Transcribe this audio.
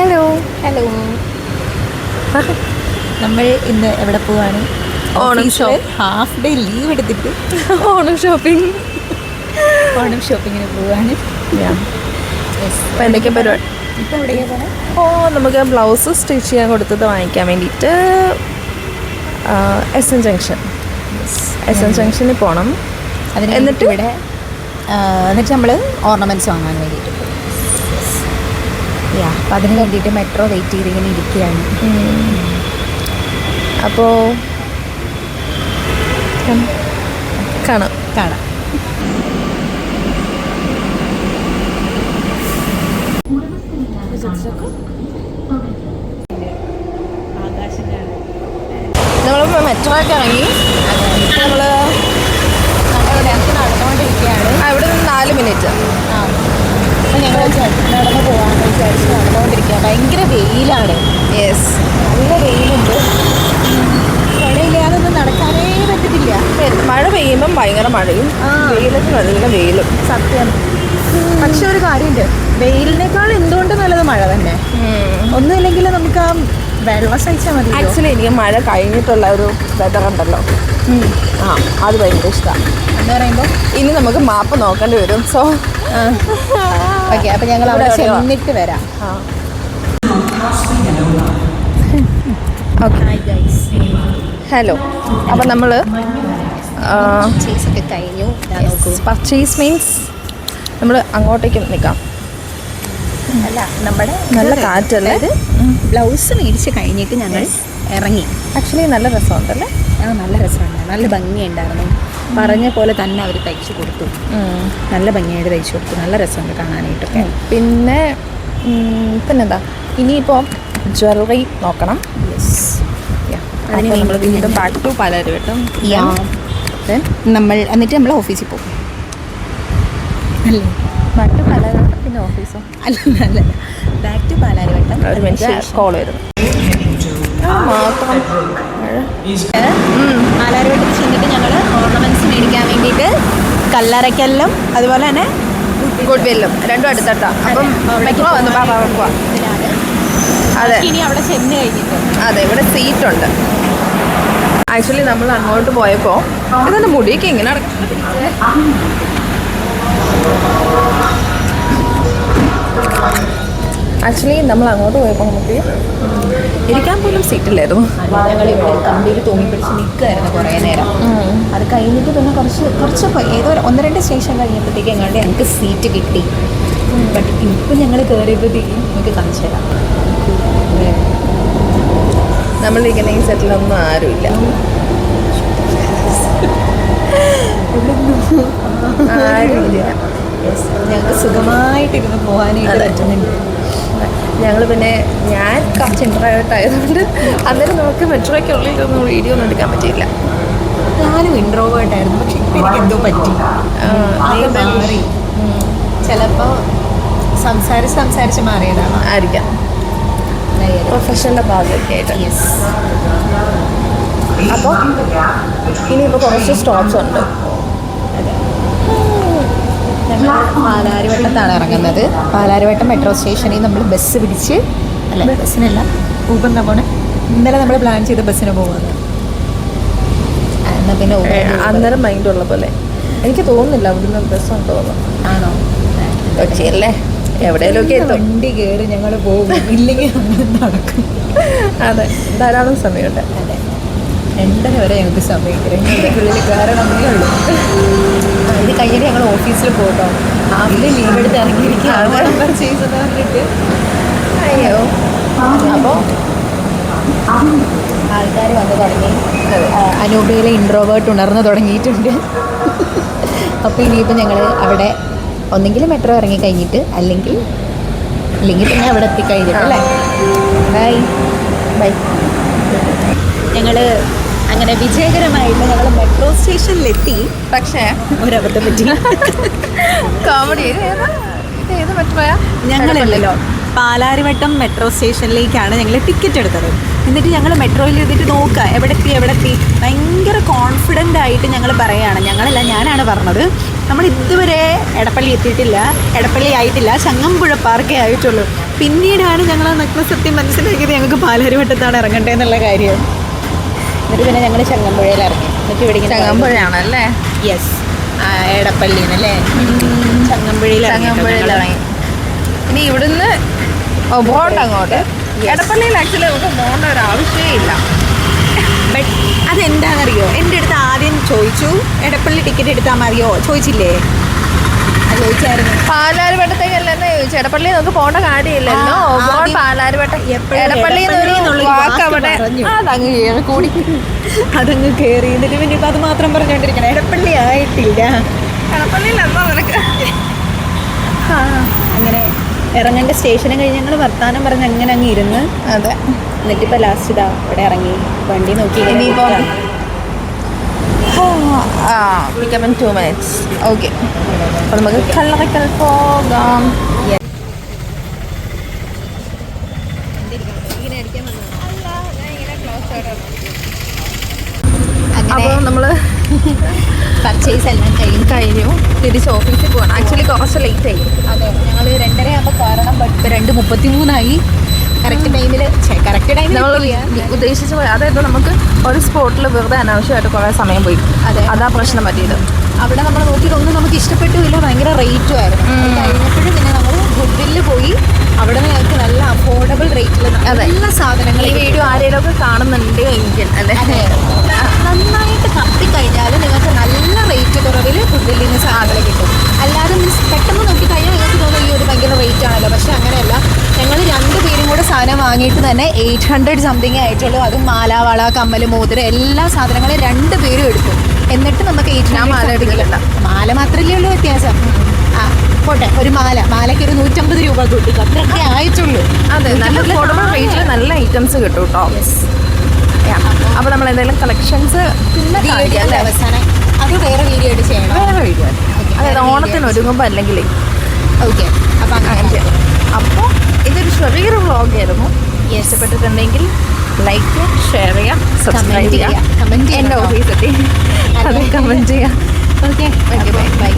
Hello hello. നമ്മൾ ഇന്ന് എവിടെ പോവാണ്? Onam shop. Half day leave എടുത്തിട്ട് ഓണം ഷോപ്പിംഗ്. ഓണം ഷോപ്പിങ്ങിന് പോവാണ്. അപ്പോൾ എന്തൊക്കെ പരിപാടി? ഇപ്പോൾ എവിടേക്കാണ് പോകണം? നമുക്ക് ബ്ലൗസ് സ്റ്റിച്ച് ചെയ്യാൻ കൊടുത്തത് വാങ്ങിക്കാൻ വേണ്ടിയിട്ട് എസ് എൻ ജംഗ്ഷനിൽ പോകണം. എന്നിട്ട് ഇവിടെ എന്നിട്ട് നമ്മൾ ഓർണമെൻറ്റ്സ് വാങ്ങാൻ വേണ്ടിയിട്ട്. അപ്പോൾ അതിന് വേണ്ടിയിട്ട് മെട്രോ വെയിറ്റ് ചെയ്തിങ്ങനെ ഇരിക്കുകയാണ്. അപ്പോൾ കാണാം. നമ്മളിപ്പോൾ മെട്രോ ഒക്കെ ഇറങ്ങി. നമ്മൾ നടന്നുകൊണ്ടിരിക്കുകയാണ്. ഇവിടെ നിന്ന് 4 മിനിറ്റ്. അപ്പോൾ ഞങ്ങൾ നടന്ന് പോകാമെന്ന് വിചാരിച്ച് നടന്നുകൊണ്ടിരിക്കുക. ഭയങ്കര വെയിലാണ്. യെസ്, നല്ല വെയിലുണ്ട്. മഴയില്ലാതൊന്നും നടക്കാനേ പറ്റത്തില്ല. മഴ പെയ്യുമ്പം ഭയങ്കര മഴയും വെയിലൊക്കെ നല്ല വെയിലും. സത്യം. പക്ഷെ ഒരു കാര്യമുണ്ട്, വെയിലിനേക്കാൾ എന്തുകൊണ്ട് നല്ലത് മഴ തന്നെ. ഒന്നുമില്ലെങ്കിൽ നമുക്ക് ആ വെള്ളം സഹിച്ചാൽ മതി. ആക്ച്വലി എനിക്ക് മഴ കഴിഞ്ഞിട്ടുള്ള ഒരു വെതർ ഉണ്ടല്ലോ, അത് ഭയങ്കര ഇഷ്ടമാണ്. എന്ന് പറയുമ്പോൾ ഇനി നമുക്ക് മാപ്പ് നോക്കേണ്ടി വരും. സോ ഓക്കെ, അപ്പം ഞങ്ങൾ അവിടെ ചെന്നിട്ട് വരാം. ഹലോ. അപ്പം നമ്മൾ പർച്ചേസൊക്കെ കഴിഞ്ഞു. പർച്ചേസ് മീൻസ് നമ്മൾ അങ്ങോട്ടേക്ക് നിൽക്കാം. അല്ല, നമ്മുടെ നല്ല കാറ്റല്ലേ. ബ്ലൗസ് മേടിച്ച് കഴിഞ്ഞിട്ട് ഞങ്ങൾ ഇറങ്ങി. ആക്ച്വലി നല്ല രസമുണ്ടല്ലേ. നല്ല രസമുണ്ട്, നല്ല ഭംഗിയുണ്ടായിരുന്നു. പറഞ്ഞ പോലെ തന്നെ അവർ തയ്ച്ചു കൊടുത്തു. നല്ല ഭംഗിയായിട്ട് തയ്ച്ചു കൊടുത്തു. നല്ല രസമുണ്ട് കാണാനായിട്ടൊക്കെ. പിന്നെന്താ, ഇനിയിപ്പോൾ ജ്വല്ലറി നോക്കണം. അതിന് നമ്മൾ വീണ്ടും ബാക്ക് ടു പാലാരിവട്ടം. നമ്മൾ എന്നിട്ട് നമ്മൾ ഓഫീസിൽ പോകും. അല്ലേ? ബാക്ക് ടു പാലാരിവട്ടം പിന്നെ ഓഫീസോ? അല്ല, ബാക്ക് ടു പാലാരിവട്ടം. ഒരു മനുഷ്യൻ കോൾ വരുന്നു. പാലാരിവട്ടത്തിൽ ചെന്നിട്ട് ഞങ്ങൾ ഓർണമെൻറ്റ്സ് മേടിക്കാൻ വേണ്ടിയിട്ട് കല്ലറയ്ക്കലും അതുപോലെ തന്നെ ഗുഡ്വില്ലും രണ്ടും അടുത്തട്ടാണ്. അപ്പം മെട്രോ വന്ന് പോവാം. അതെ, ഇനി അവിടെ ചെന്ന് കഴിഞ്ഞിട്ട് അതെ, ഇവിടെ സീറ്റുണ്ട്. ആക്ച്വലി നമ്മൾ അങ്ങോട്ട് പോയപ്പോൾ ഇതെൻ്റെ മുടിയൊക്കെ ഇങ്ങനെ ആക്ച്വലി നമ്മൾ അങ്ങോട്ട് പോയപ്പോൾ നമുക്ക് ഇരിക്കാൻ പോലും സീറ്റില്ലായിരുന്നു. ഞങ്ങൾ ഇവിടെ കമ്പിയിൽ തൂങ്ങി പിടിച്ച് നിൽക്കുമായിരുന്നു കുറേ നേരം. അത് കഴിഞ്ഞിട്ട് പിന്നെ കുറച്ച് ഏതോ 1-2 സ്റ്റേഷൻ കഴിഞ്ഞപ്പോഴത്തേക്ക് എങ്ങാണ്ട് ഞങ്ങൾക്ക് സീറ്റ് കിട്ടി. ബട്ട് ഇപ്പം ഞങ്ങൾ കയറിയപ്പോഴത്തേക്കും നമുക്ക് കാണിച്ചു തരാം. നമ്മളിരിക്കുന്ന ഈ സെറ്റിലൊന്നും ആരുമില്ല. ആരുമില്ല. ഞങ്ങൾക്ക് സുഖമായിട്ടിരുന്ന് പോകാനായിട്ട് പറ്റുന്നുണ്ട്. ഞങ്ങൾ പിന്നെ ഞാൻ കുറച്ച് ഇൻട്രോവേർട്ട് ആയതുകൊണ്ട് അന്നേരം നമുക്ക് മെട്രോയ്ക്കുള്ളിലൊന്നും വീഡിയോ ഒന്നും എടുക്കാൻ പറ്റിയില്ല. ഞാനും ഇൻട്രോവേർട്ടായിരുന്നു, പക്ഷെ ഇപ്പം എനിക്ക് എന്തോ പറ്റി. മാറി. ചിലപ്പോൾ സംസാരിച്ച് മാറിയതാണ് ആയിരിക്കാം, പ്രൊഫഷൻ്റെ ഭാഗമൊക്കെ ആയിട്ട്. യെസ്. അപ്പോൾ ഇനിയിപ്പോൾ കുറച്ച് സ്റ്റോപ്സ് ഉണ്ട്. ഞങ്ങൾ പാലാരിവട്ടത്താണ് ഇറങ്ങുന്നത്. പാലാരിവട്ടം മെട്രോ സ്റ്റേഷനിൽ നമ്മൾ ബസ് പിടിച്ച്, അല്ല ബസ്സിനല്ല, ഊബറിനാ പോണേ. ഇന്നലെ നമ്മൾ പ്ലാൻ ചെയ്ത ബസ്സിന് പോകുന്നത്. എന്നാൽ പിന്നെ അന്നേരം മൈൻഡുള്ള പോലെ എനിക്ക് തോന്നുന്നില്ല അവിടുന്ന് ബസ്സുണ്ടോ. ആണോ? കൊച്ചിയല്ലേ, എവിടെയെങ്കിലുമൊക്കെ വണ്ടി കയറി ഞങ്ങൾ പോകും, ഇല്ലെങ്കിൽ നമ്മൾ നടക്കും. അതെ, ധാരാളം സമയമുണ്ട്. അതെ, 2:30 വരെ ഞങ്ങൾക്ക് സമയം. 2:30 കയറണമെന്നേ ഉള്ളൂ. ഇത് കഴിഞ്ഞിട്ട് ഞങ്ങൾ ഓഫീസിൽ പോകട്ടോ. ഹാഫിൽ ലീവ് എടുത്ത് ഇറങ്ങിയിരിക്കുകയാണ് പർച്ചേസ് എന്ന് പറഞ്ഞിട്ട്. അയ്യോ. അപ്പോൾ ആൾക്കാർ വന്ന് തുടങ്ങി. അനൂപയിലെ ഇൻട്രോവേർട്ട് ഉണർന്ന് തുടങ്ങിയിട്ടുണ്ട്. അപ്പോൾ ഇനിയിപ്പോൾ ഞങ്ങൾ അവിടെ ഒന്നെങ്കിൽ മെട്രോ ഇറങ്ങി കഴിഞ്ഞിട്ട് അല്ലെങ്കിൽ പിന്നെ അവിടെ എത്തിക്കഴിഞ്ഞിട്ട് അല്ലേ. ബൈ. ഞങ്ങൾ അങ്ങനെ വിജയകരമായിട്ട് ഞങ്ങൾ മെട്രോ സ്റ്റേഷനിലെത്തി. പക്ഷേ ഒരബദ്ധം പറ്റി. കോമഡി. ഏത് മെട്രോയാ? ഞങ്ങളുണ്ടല്ലോ പാലാരിവട്ടം മെട്രോ സ്റ്റേഷനിലേക്കാണ് ഞങ്ങൾ ടിക്കറ്റ് എടുത്തത്. എന്നിട്ട് ഞങ്ങൾ മെട്രോയിൽ ഇരുന്നിട്ട് നോക്കുക എവിടെ എത്തി. ഭയങ്കര കോൺഫിഡൻ്റ് ആയിട്ട് ഞങ്ങൾ പറയുകയാണ്, ഞങ്ങളല്ല ഞാനാണ് പറഞ്ഞത്, നമ്മൾ ഇതുവരെ എടപ്പള്ളി എത്തിയിട്ടില്ല, എടപ്പള്ളി ആയിട്ടില്ല, ചങ്ങമ്പുഴ പാർക്കേ ആയിട്ടുള്ളൂ. പിന്നീടാണ് ഞങ്ങൾ ആ നഗ്നസത്യം മനസ്സിലാക്കിയത് ഞങ്ങൾക്ക് പാലാരിവട്ടത്താണ് ഇറങ്ങണ്ടേ എന്നുള്ള കാര്യം. എന്നിട്ട് പിന്നെ ഞങ്ങൾ ചങ്ങമ്പുഴയിൽ ഇറങ്ങി. എന്നിട്ട് ഇവിടെ ചങ്ങമ്പുഴയാണല്ലേ? യെസ്, എടപ്പള്ളിന്നല്ലേ ചങ്ങമ്പുഴയിൽ ഇറങ്ങി. ഇനി ഇവിടുന്ന് പോകണ്ട അങ്ങോട്ട്. എടപ്പള്ളിയിൽ ആക്ച്വലി നമുക്ക് പോകേണ്ട ഒരു ആവശ്യമേ ഇല്ല. ബട്ട് അതെന്താണെന്നറിയോ, എൻ്റെ അടുത്ത് ആദ്യം ചോദിച്ചു എടപ്പള്ളി ടിക്കറ്റ് എടുത്താൽ മതിയോ, ചോദിച്ചില്ലേ? അത് ചോദിച്ചായിരുന്നു. പാലാരിവട്ടത്തേക്കല്ലെന്ന് ചോദിച്ചു. എടപ്പള്ളി നമുക്ക് പോകേണ്ട കാര്യമില്ലല്ലോ. പാലാരിവട്ടം എടപ്പള്ളി അതങ്ങ് കൂടി അതങ്ങ് കയറി. എന്നിട്ട് പിന്നെ ഇപ്പം അത് മാത്രം പറഞ്ഞുകൊണ്ടിരിക്കണം. എടപ്പള്ളി ആയിട്ടില്ല, എടപ്പള്ളിയിലെന്നോ നിനക്ക്. അങ്ങനെ ഇറങ്ങേണ്ട സ്റ്റേഷനും കഴിഞ്ഞ് ഞങ്ങൾ വർത്താനം പറഞ്ഞ് അങ്ങനെ അങ്ങ് ഇരുന്ന്. അതെ. എന്നിട്ടിപ്പോൾ ലാസ്റ്റ് ഇതാ ഇവിടെ ഇറങ്ങി വണ്ടി നോക്കി. ഇനിയിപ്പം 2 minutes. ഓക്കെ, അപ്പോൾ നമുക്ക് കല്ലറയ്ക്കൽ പോകാം. അപ്പോൾ നമ്മൾ പർച്ചേസ് എല്ലാം കഴിഞ്ഞു. തിരിച്ച് ഓഫീസിൽ പോകണം. ആക്ച്വലി കുറച്ച് ലേറ്റ് ആയി. അതെ, ഞങ്ങൾ 2:30 ആകുമ്പോൾ കാരണം, ബട്ട് 2:33 കറക്റ്റ് ടൈമിൽ നമ്മൾ ഉദ്ദേശിച്ച് പോയി. അതായത് നമുക്ക് ഒരു സ്പോട്ടിൽ വെറുതെ അനാവശ്യമായിട്ട് കുറേ സമയം പോയി. അതെ, അതാ പ്രശ്നം പറ്റിയത്. അവിടെ നമ്മൾ നോക്കിയിട്ടൊന്നും നമുക്ക് ഇഷ്ടപ്പെട്ടില്ല, ഭയങ്കര റേറ്റും ആയിരുന്നു. കഴിഞ്ഞപ്പോഴും പിന്നെ നമ്മൾ ഗുഡ്വില്ലിൽ പോയി. അവിടെ നിന്ന് ഞങ്ങൾക്ക് നല്ല അഫോർഡബിൾ റേറ്റിൽ എല്ലാ സാധനങ്ങളും. ഈ വീഡിയോ ആരെങ്കിലുമൊക്കെ കാണുന്നുണ്ട് എങ്കിൽ അല്ലേ, നന്നായിട്ട് കത്തിക്കഴിഞ്ഞാൽ നിങ്ങൾക്ക് നല്ല റേറ്റ് കുറവിൽ ഗുഡ്വില്ലിൽ നിന്ന് സാധനം കിട്ടും. അല്ലാതെ മീൻസ് പെട്ടെന്ന് നോക്കിക്കഴിഞ്ഞാൽ നിങ്ങൾക്ക് തോന്നും ഈ ഒരു ഭയങ്കര റേറ്റ് ആണല്ലോ. പക്ഷെ അങ്ങനെയല്ല. ഞങ്ങൾ 2 പേരും കൂടെ സാധനം വാങ്ങിയിട്ട് തന്നെ 800 സംതിങ് ആയിട്ടുള്ളൂ. അതും മാല, വള, കമ്മൽ, മോതിരം എല്ലാ സാധനങ്ങളും 2 പേരും എടുത്തു. എന്നിട്ട് നമുക്ക് 800 എടുക്കില്ല. മാല മാത്രമല്ലേ ഉള്ളൂ വ്യത്യാസം. പോട്ടെ, ഒരു മാലയ്ക്ക് ഒരു 150 രൂപ കിട്ടും, അത്രയൊക്കെ ആയിട്ടുള്ളൂ. അതെ, നല്ല അഫോർഡബിൾ റേറ്റിൽ നല്ല ഐറ്റംസ് കിട്ടും കേട്ടോ. അപ്പോൾ നമ്മൾ എന്തെങ്കിലും കളക്ഷൻസ് പിന്നെ അവസാനം അത് വേറെ വീഡിയോ ആയിട്ട് ചെയ്യണം. വേറെ വീഡിയോ, അതായത് ഓണത്തിന് ഒരുങ്ങുമ്പോൾ അല്ലെങ്കിൽ. ഓക്കെ, അപ്പോൾ അങ്ങനെ ചെയ്യാം. അപ്പോൾ ഇതൊരു ചെറിയൊരു വ്ളോഗായിരുന്നു. ഇഷ്ടപ്പെട്ടിട്ടുണ്ടെങ്കിൽ ലൈക്ക് ചെയ്യുക, ഷെയർ ചെയ്യുക, സബ്സ്ക്രൈബ് ചെയ്യുക, കമൻറ്റ് എൻ്റെ ഓഫീസെത്തി അത് കമൻറ്റ് ചെയ്യുക. Okay, by.